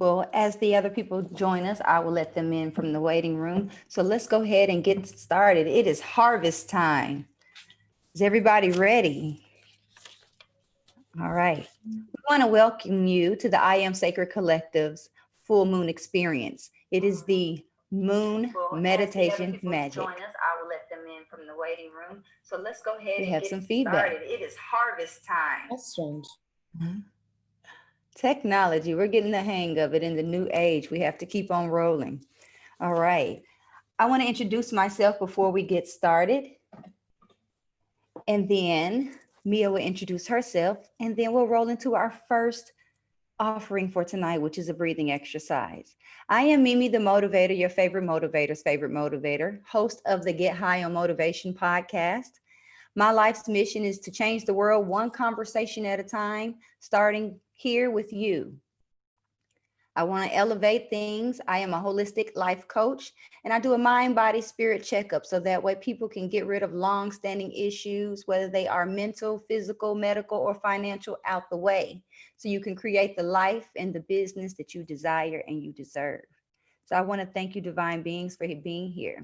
Well, as the other people join us, I will let them in from the waiting room. So let's go ahead and get started. It is harvest time. Is everybody ready? All right. We want to welcome you to the I Am Sacred Collective's Full Moon Experience. It is the Moon Meditation Magic. Join us. I will let them in from the waiting room. So let's go ahead and have some feedback. Started. It is harvest time. That's strange. Technology, we're getting the hang of it in the new age. We have to keep on rolling. All right. I want to introduce myself before we get started. And then Mia will introduce herself. And then we'll roll into our first offering for tonight, which is a breathing exercise. I am Mimi, the motivator, your favorite motivator's favorite motivator, host of the Get High on Motivation podcast. My life's mission is to change the world one conversation at a time, starting here with you. I want to elevate things. I am a holistic life coach, and I do a mind, body, spirit checkup so that way people can get rid of long-standing issues, whether they are mental, physical, medical, or financial, out the way, so you can create the life and the business that you desire and you deserve. So I want to thank you, divine beings, for being here.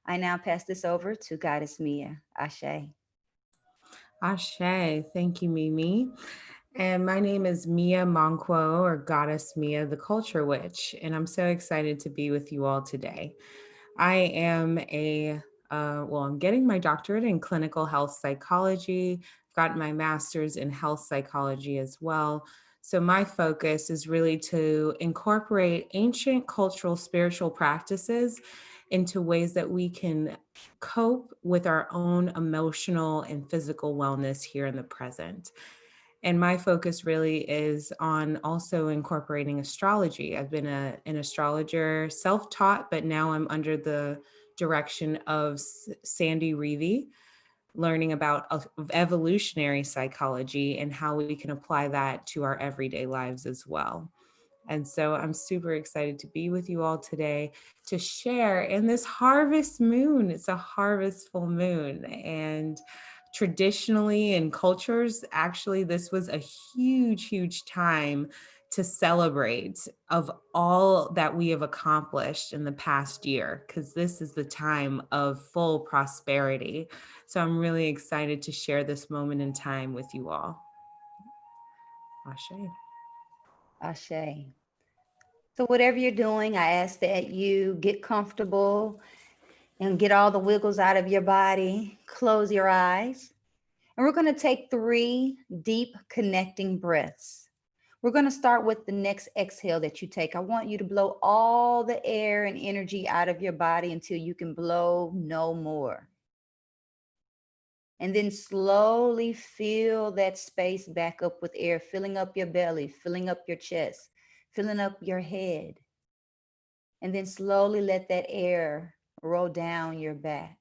I now pass this over to Goddess Meya. Ashe. Ashe. Thank you, Mimi. And my name is Mia Monquo, or Goddess Meya, the Culture Witch, and I'm so excited to be with you all today. I am I'm getting my doctorate in clinical health psychology. I've got my master's in health psychology as well. So my focus is really to incorporate ancient cultural spiritual practices into ways that we can cope with our own emotional and physical wellness here in the present. And my focus really is on also incorporating astrology. I've been an astrologer, self-taught, but now I'm under the direction of Sandy Reevy, learning about evolutionary psychology and how we can apply that to our everyday lives as well. And so I'm super excited to be with you all today to share in this harvest moon. It's a harvest full moon. And traditionally in cultures, actually, this was a huge time to celebrate of all that we have accomplished in the past year, because this is the time of full prosperity. So I'm really excited to share this moment in time with you all. Ashe. Ashe. So whatever you're doing, I ask that you get comfortable and get all the wiggles out of your body. Close your eyes. And we're going to take 3 deep connecting breaths. We're going to start with the next exhale that you take. I want you to blow all the air and energy out of your body until you can blow no more. And then slowly fill that space back up with air, filling up your belly, filling up your chest, filling up your head. And then slowly let that air roll down your back.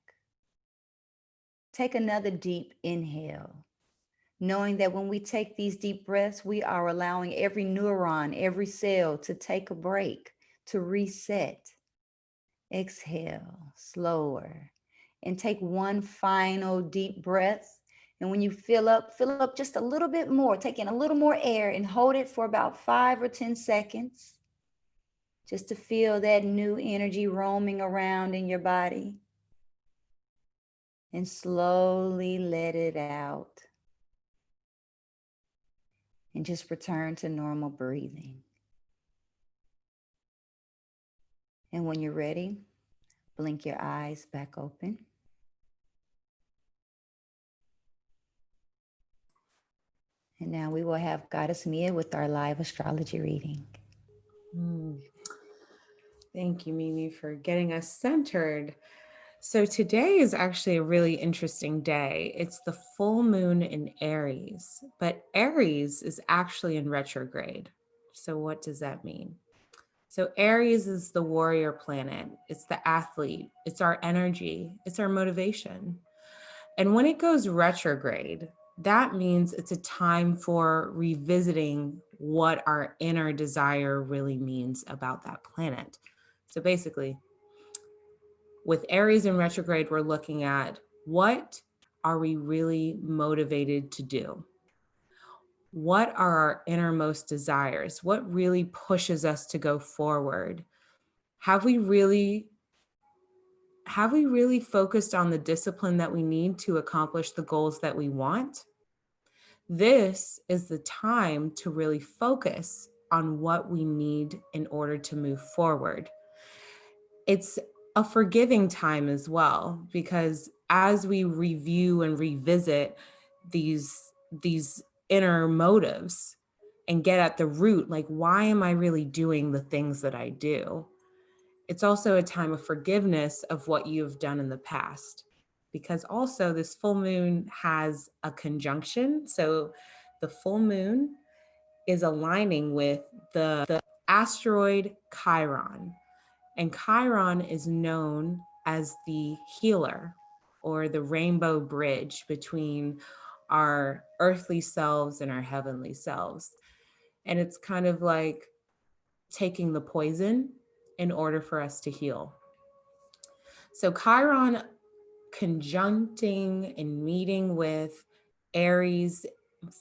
Take another deep inhale, knowing that when we take these deep breaths, we are allowing every neuron, every cell to take a break, to reset. Exhale, slower, and take one final deep breath. And when you fill up just a little bit more, take in a little more air and hold it for about 5 or 10 seconds, just to feel that new energy roaming around in your body. And slowly let it out. And just return to normal breathing. And when you're ready, blink your eyes back open. And now we will have Goddess Meya with our live astrology reading. Thank you, Mimi, for getting us centered. So today is actually a really interesting day. It's the full moon in Aries, but Aries is actually in retrograde. So what does that mean? So Aries is the warrior planet. It's the athlete. It's our energy. It's our motivation. And when it goes retrograde, that means it's a time for revisiting what our inner desire really means about that planet. So basically, with Aries in retrograde, we're looking at what are we really motivated to do? what are our innermost desires? What really pushes us to go forward? Have we really focused on the discipline that we need to accomplish the goals that we want? This is the time to really focus on what we need in order to move forward. It's a forgiving time as well, because as we review and revisit these inner motives and get at the root, like, why am I really doing the things that I do? It's also a time of forgiveness of what you've done in the past, because also this full moon has a conjunction. So the full moon is aligning with the asteroid Chiron. And Chiron is known as the healer, or the rainbow bridge between our earthly selves and our heavenly selves. And it's kind of like taking the poison in order for us to heal. So Chiron conjuncting and meeting with Aries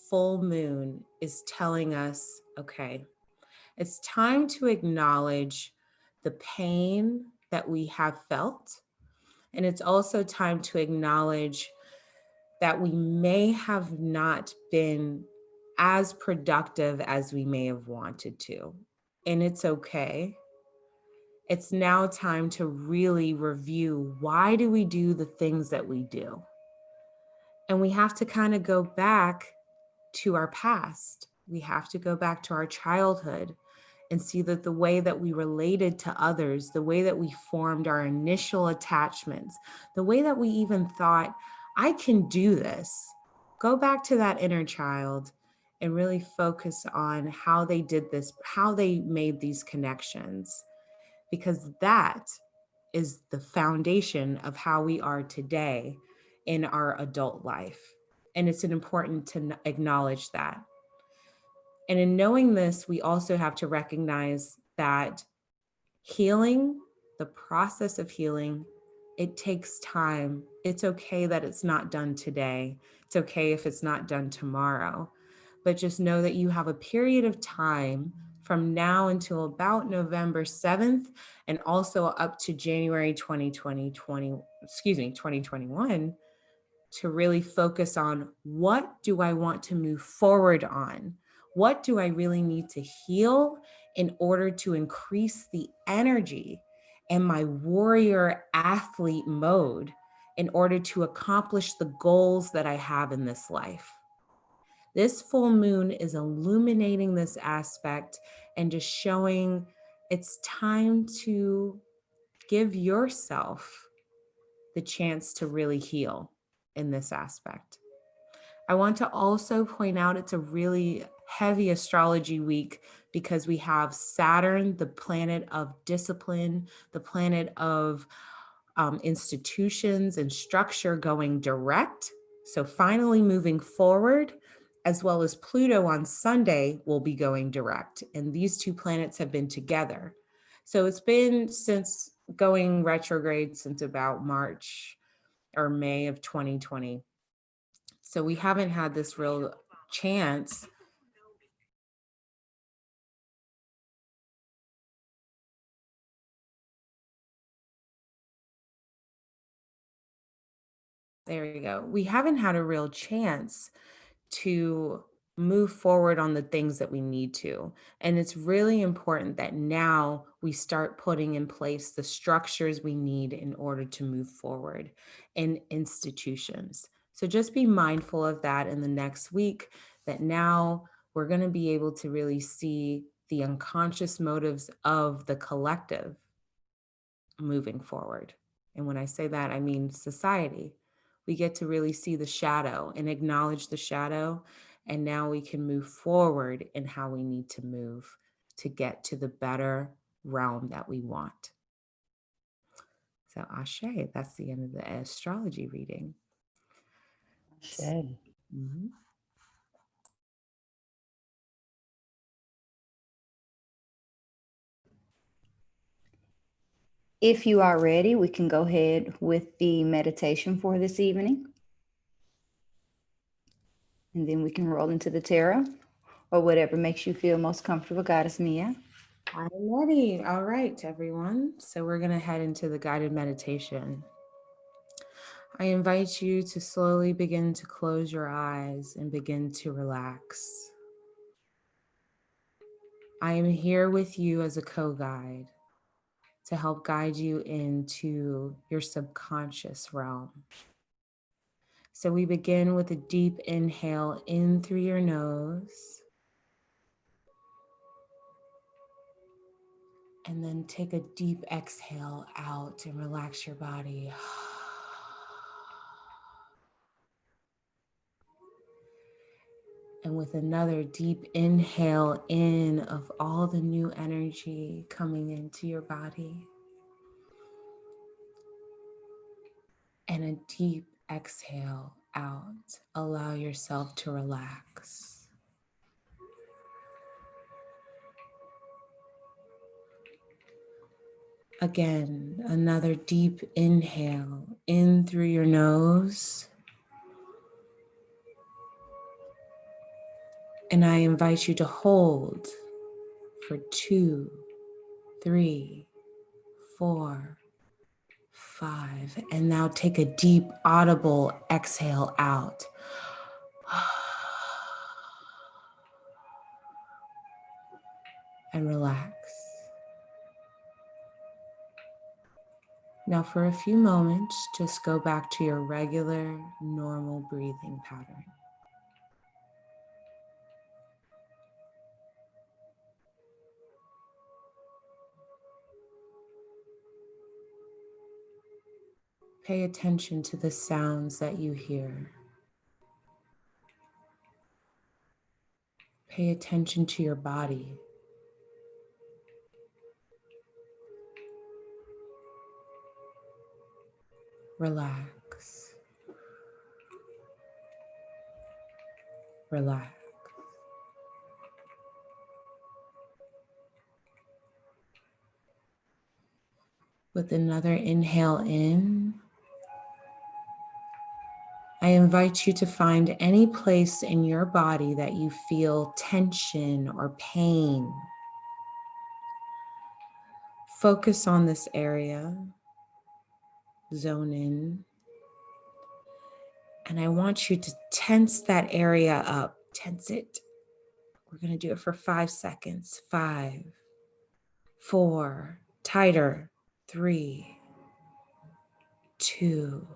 full moon is telling us, okay, it's time to acknowledge the pain that we have felt. And it's also time to acknowledge that we may have not been as productive as we may have wanted to. And it's okay. It's now time to really review, why do we do the things that we do? And we have to kind of go back to our past. We have to go back to our childhood and see that the way that we related to others, the way that we formed our initial attachments, the way that we even thought, I can do this. Go back to that inner child and really focus on how they did this, how they made these connections, because that is the foundation of how we are today in our adult life. And it's important to acknowledge that. And in knowing this, we also have to recognize that healing, the process of healing, it takes time. It's okay that it's not done today. It's okay if it's not done tomorrow. But just know that you have a period of time from now until about November 7th, and also up to January 2021, to really focus on, what do I want to move forward on? What do I really need to heal in order to increase the energy and my warrior athlete mode in order to accomplish the goals that I have in this life? This full moon is illuminating this aspect and just showing it's time to give yourself the chance to really heal in this aspect. I want to also point out it's a really heavy astrology week, because we have Saturn, the planet of discipline, the planet of institutions and structure, going direct. So finally moving forward, as well as Pluto on Sunday will be going direct. And these two planets have been together. So it's been since going retrograde since about March or May of 2020. So we haven't had this real chance. There you go. We haven't had a real chance to move forward on the things that we need to. And it's really important that now we start putting in place the structures we need in order to move forward in institutions. So just be mindful of that in the next week, that now we're going to be able to really see the unconscious motives of the collective moving forward. And when I say that, I mean society. We get to really see the shadow and acknowledge the shadow. And now we can move forward in how we need to move to get to the better realm that we want. So, Ashe, that's the end of the astrology reading. Okay. Mhm. If you are ready, we can go ahead with the meditation for this evening. And then we can roll into the tarot or whatever makes you feel most comfortable, Goddess Meya. I'm ready. All right, everyone. So we're going to head into the guided meditation. I invite you to slowly begin to close your eyes and begin to relax. I am here with you as a co-guide to help guide you into your subconscious realm. So we begin with a deep inhale in through your nose. And then take a deep exhale out and relax your body. And with another deep inhale in of all the new energy coming into your body. And a deep exhale out. Allow yourself to relax. Again, another deep inhale in through your nose. And I invite you to hold for 2, 3, 4, 5. And now take a deep, audible exhale out. And relax. Now for a few moments, just go back to your regular, normal breathing pattern. Pay attention to the sounds that you hear. Pay attention to your body. Relax. Relax. With another inhale in, I invite you to find any place in your body that you feel tension or pain. Focus on this area, zone in, and I want you to tense that area up. Tense it. We're going to do it for 5 seconds. 5, 4, tighter. 3, 2,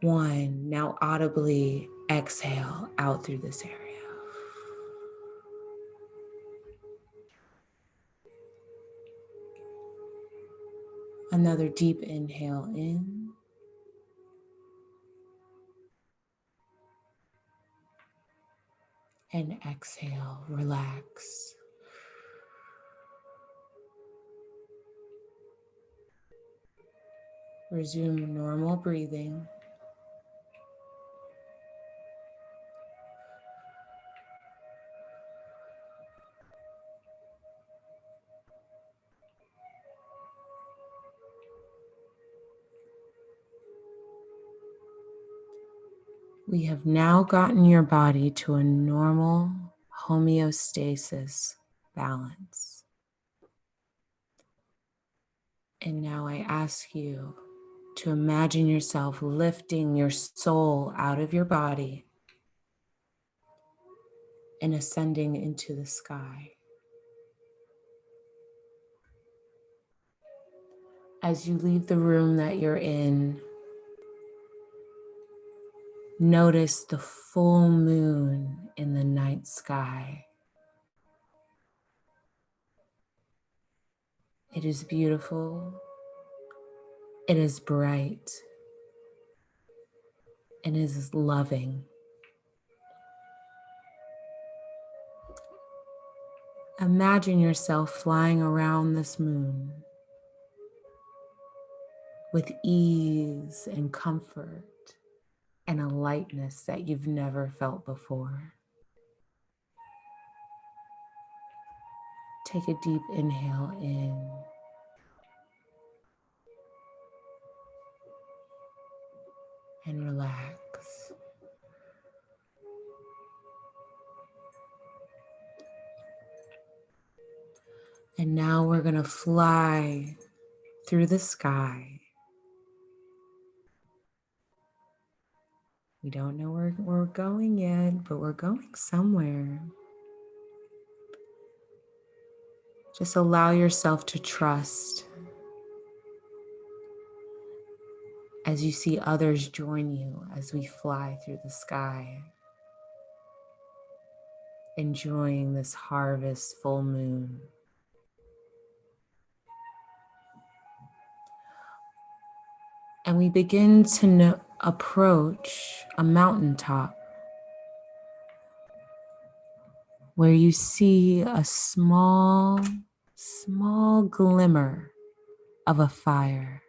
1. Now audibly exhale out through this area. Another deep inhale in. And exhale, relax. Resume normal breathing. We have now gotten your body to a normal homeostasis balance. And now I ask you to imagine yourself lifting your soul out of your body and ascending into the sky. As you leave the room that you're in, notice the full moon in the night sky. It is beautiful, it is bright, and it is loving. Imagine yourself flying around this moon with ease and comfort and a lightness that you've never felt before. Take a deep inhale in. And relax. And now we're going to fly through the sky. We don't know where we're going yet, but we're going somewhere. Just allow yourself to trust as you see others join you as we fly through the sky, enjoying this harvest full moon. And we begin to approach a mountaintop where you see a small glimmer of a fire.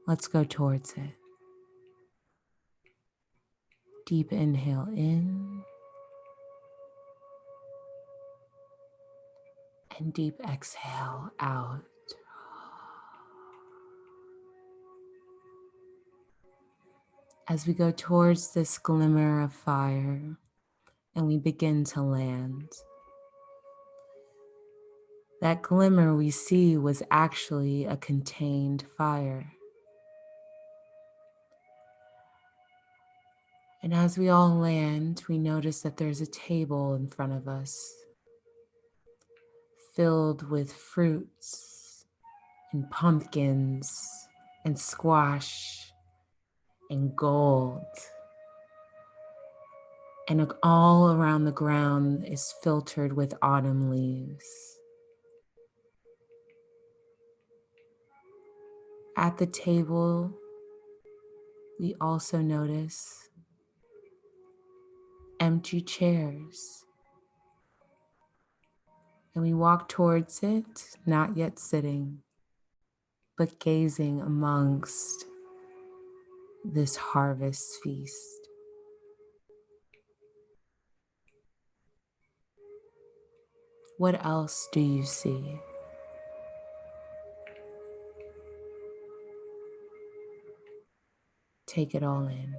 Let's go towards it. Deep inhale in and deep exhale out. As we go towards this glimmer of fire and we begin to land, that glimmer we see was actually a contained fire. And as we all land, we notice that there's a table in front of us filled with fruits and pumpkins and squash and gold. And all around the ground is filtered with autumn leaves. At the table, we also notice empty chairs. And we walk towards it, not yet sitting, but gazing amongst this harvest feast. What else do you see? Take it all in.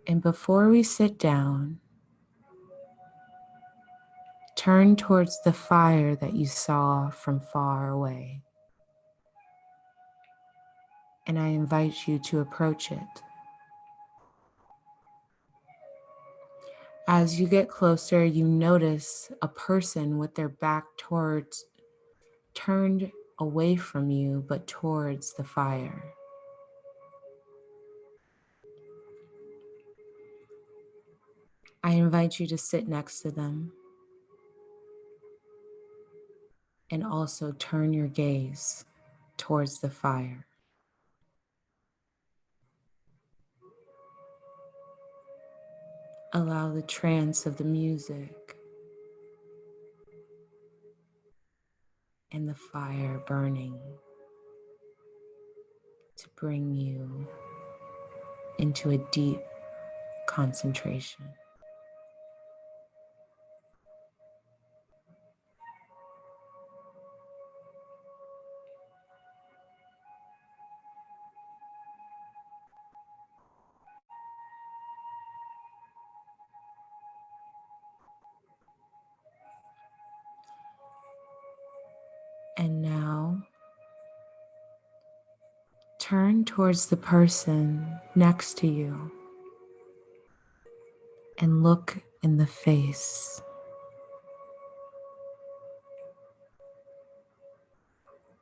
And before we sit down, turn towards the fire that you saw from far away. And I invite you to approach it. As you get closer, you notice a person with their back turned away from you, but towards the fire. I invite you to sit next to them and also turn your gaze towards the fire. Allow the trance of the music and the fire burning to bring you into a deep concentration. And now, turn towards the person next to you and look in the face.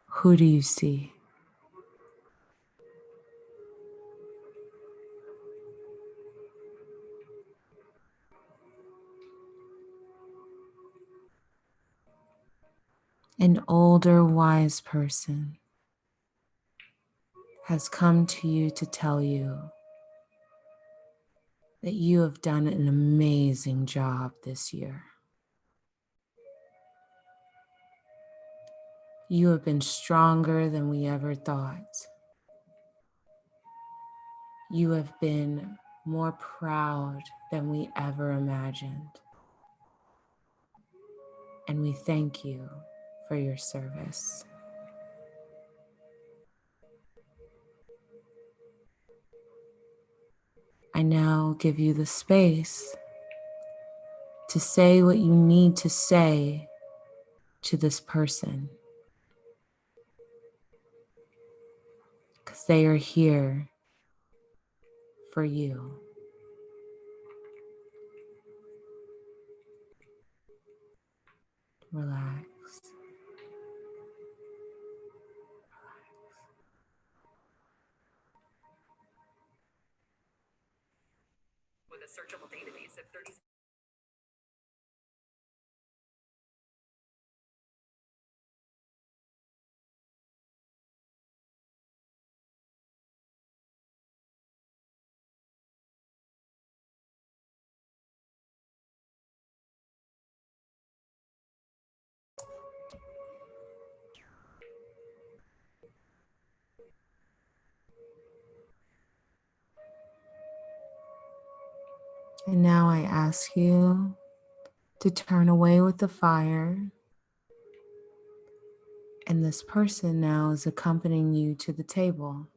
Who do you see? An older, wise person has come to you to tell you that you have done an amazing job this year. You have been stronger than we ever thought. You have been more proud than we ever imagined. and we thank you for your service. I now give you the space to say what you need to say to this person, because they are here for you. Relax. And now I ask you to turn away with the fire. And this person now is accompanying you to the table.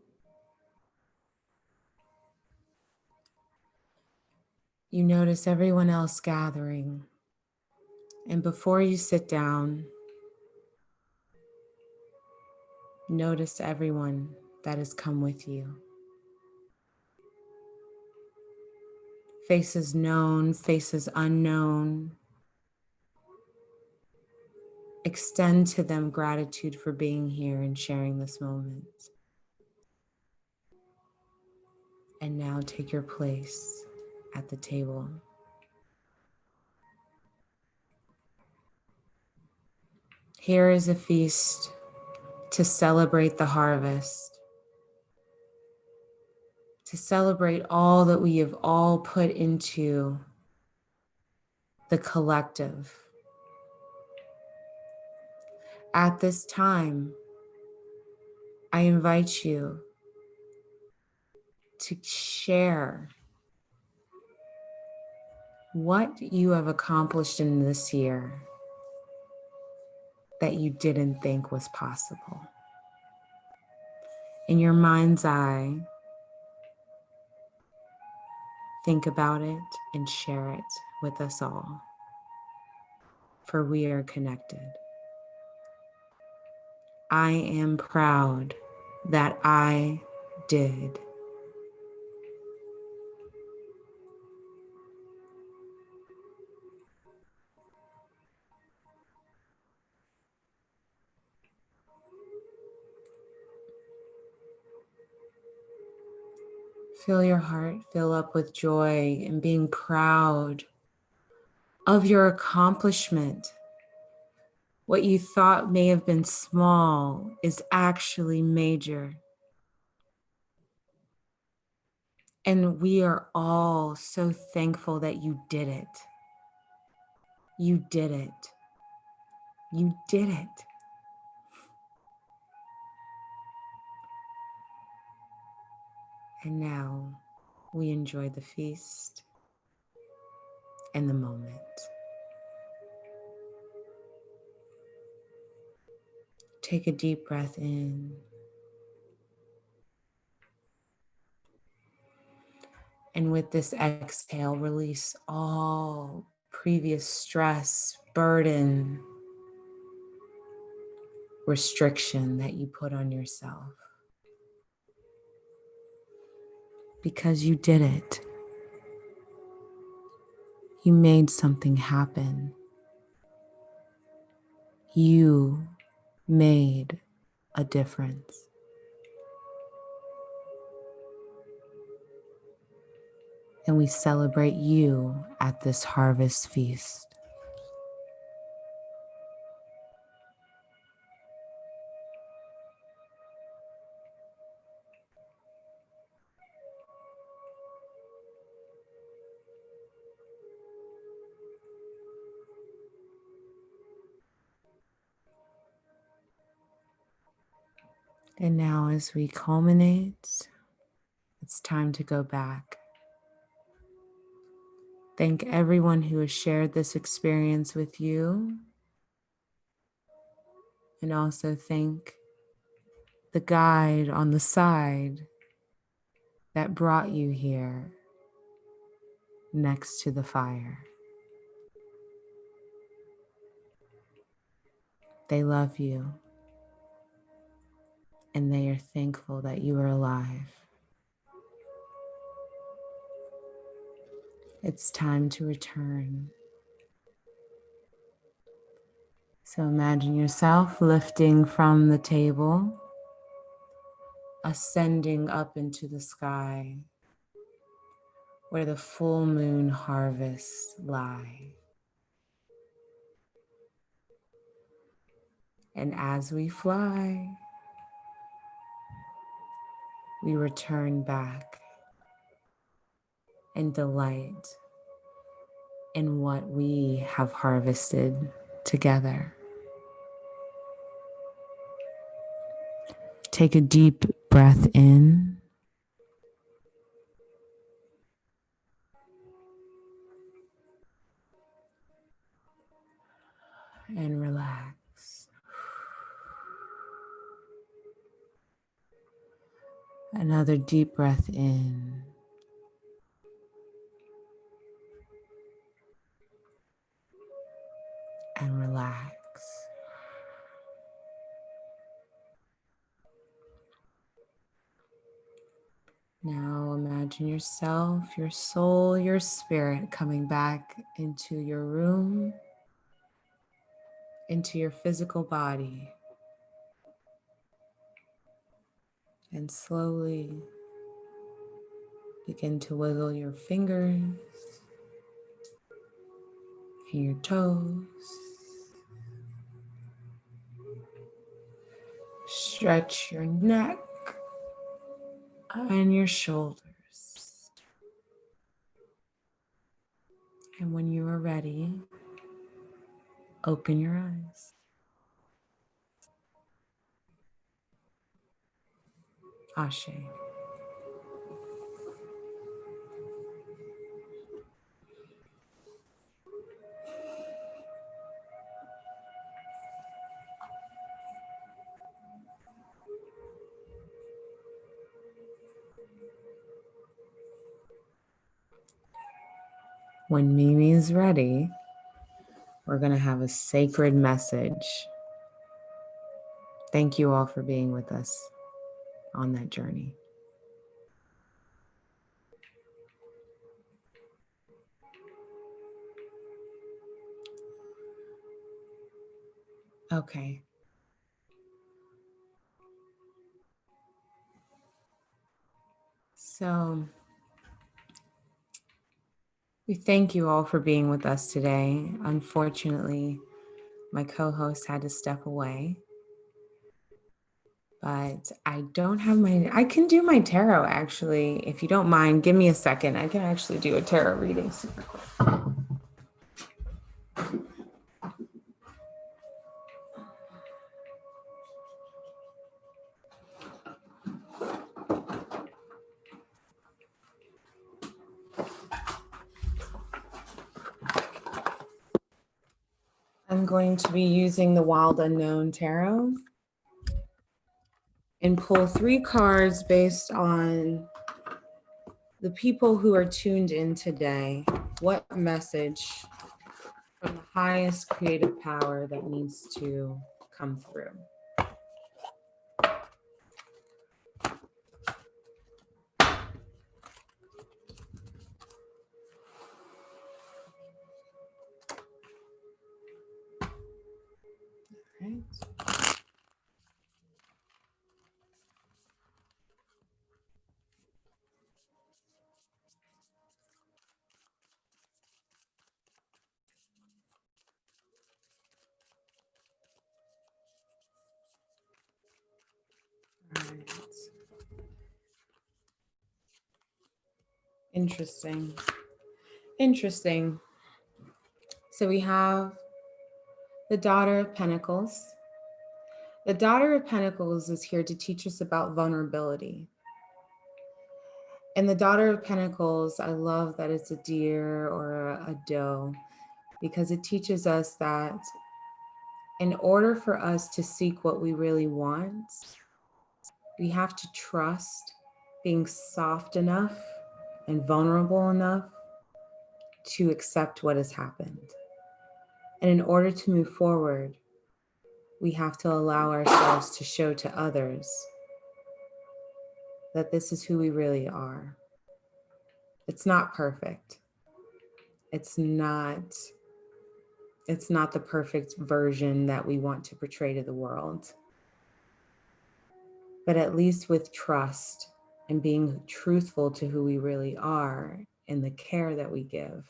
You notice everyone else gathering. And before you sit down, notice everyone that has come with you. Faces known, faces unknown. Extend to them gratitude for being here and sharing this moment. And now take your place at the table. Here is a feast to celebrate the harvest, to celebrate all that we have all put into the collective. At this time, I invite you to share what you have accomplished in this year that you didn't think was possible. In your mind's eye, think about it and share it with us all, for we are connected. I am proud that I did. Feel your heart fill up with joy and being proud of your accomplishment. What you thought may have been small is actually major. And we are all so thankful that you did it. You did it. You did it. And now we enjoy the feast and the moment. Take a deep breath in. And with this exhale, release all previous stress, burden, restriction that you put on yourself. Because you did it. You made something happen. You made a difference. And we celebrate you at this harvest feast. And now as we culminate, it's time to go back. Thank everyone who has shared this experience with you And also thank the guide on the side that brought you here next to the fire. They love you and they are thankful that you are alive. It's time to return. So imagine yourself lifting from the table, ascending up into the sky where the full moon harvests lie. And as we fly, we return back and delight in what we have harvested together. Take a deep breath in and relax. Another deep breath in and relax. Now imagine yourself, your soul, your spirit coming back into your room, into your physical body, and slowly begin to wiggle your fingers and your toes. Stretch your neck and your shoulders. And when you are ready, open your eyes. Ashe. When Mimi is ready, we're going to have a sacred message. Thank you all for being with us on that journey. Okay. So we thank you all for being with us today. Unfortunately, my co-host had to step away. But I don't have I can do my tarot actually. If you don't mind, give me a second. I can actually do a tarot reading super quick. I'm going to be using the Wild Unknown Tarot and pull 3 cards based on the people who are tuned in today. What message from the highest creative power that needs to come through? Right. All right. Interesting. Interesting. So we have the Daughter of Pentacles. The Daughter of Pentacles is here to teach us about vulnerability. And the Daughter of Pentacles, I love that it's a deer or a doe because it teaches us that In order for us to seek what we really want, we have to trust being soft enough and vulnerable enough to accept what has happened. And in order to move forward, we have to allow ourselves to show to others that this is who we really are. It's not perfect. It's not the perfect version that we want to portray to the world. But at least with trust and being truthful to who we really are and the care that we give,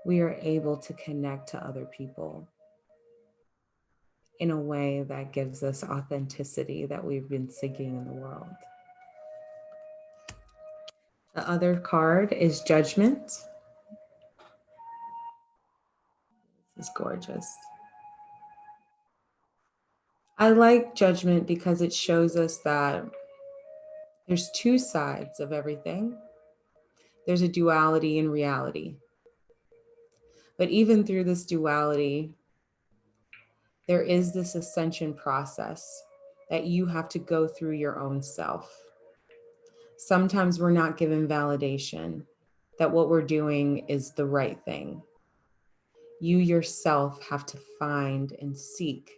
we are able to connect to other people in a way that gives us authenticity that we've been seeking in the world. The other card is Judgment. This is gorgeous. I like Judgment because it shows us that there's two sides of everything. There's a duality in reality. But even through this duality, there is this ascension process that you have to go through your own self. Sometimes we're not given validation that what we're doing is the right thing. You yourself have to find and seek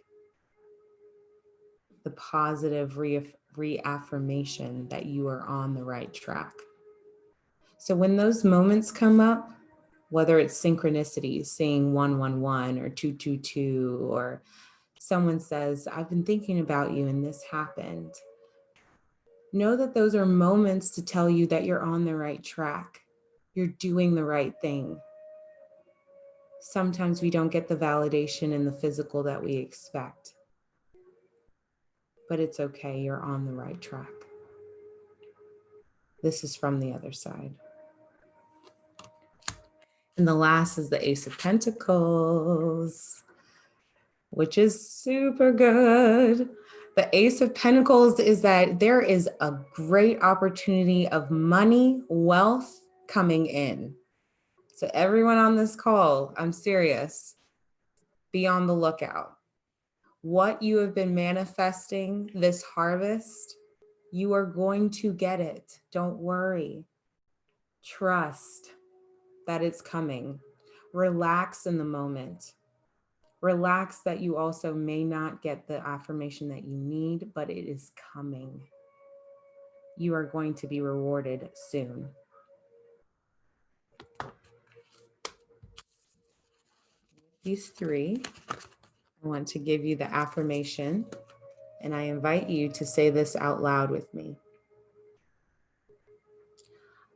the positive reaffirmation that you are on the right track. So when those moments come up, whether it's synchronicity, seeing 111 or 222, or someone says, I've been thinking about you and this happened. Know that those are moments to tell you that you're on the right track. You're doing the right thing. Sometimes we don't get the validation in the physical that we expect, but it's okay. You're on the right track. This is from the other side. And the last is the Ace of Pentacles, which is super good. The Ace of Pentacles is that there is a great opportunity of money, wealth coming in. So everyone on this call, I'm serious, be on the lookout. What you have been manifesting this harvest, you are going to get it. Don't worry. Trust that it's coming. Relax in the moment. Relax that you also may not get the affirmation that you need, but it is coming. You are going to be rewarded soon. These three, I want to give you the affirmation, and I invite you to say this out loud with me.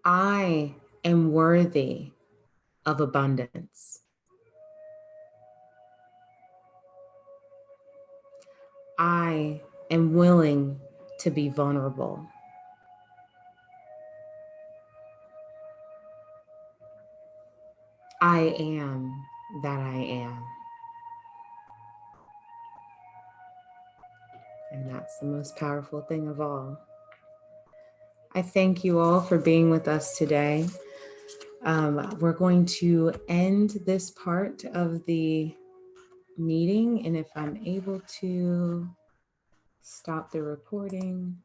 I am worthy of abundance. I am willing to be vulnerable. I am that I am. And that's the most powerful thing of all. I thank you all for being with us today. We're going to end this part of the meeting, and if I'm able to stop the recording.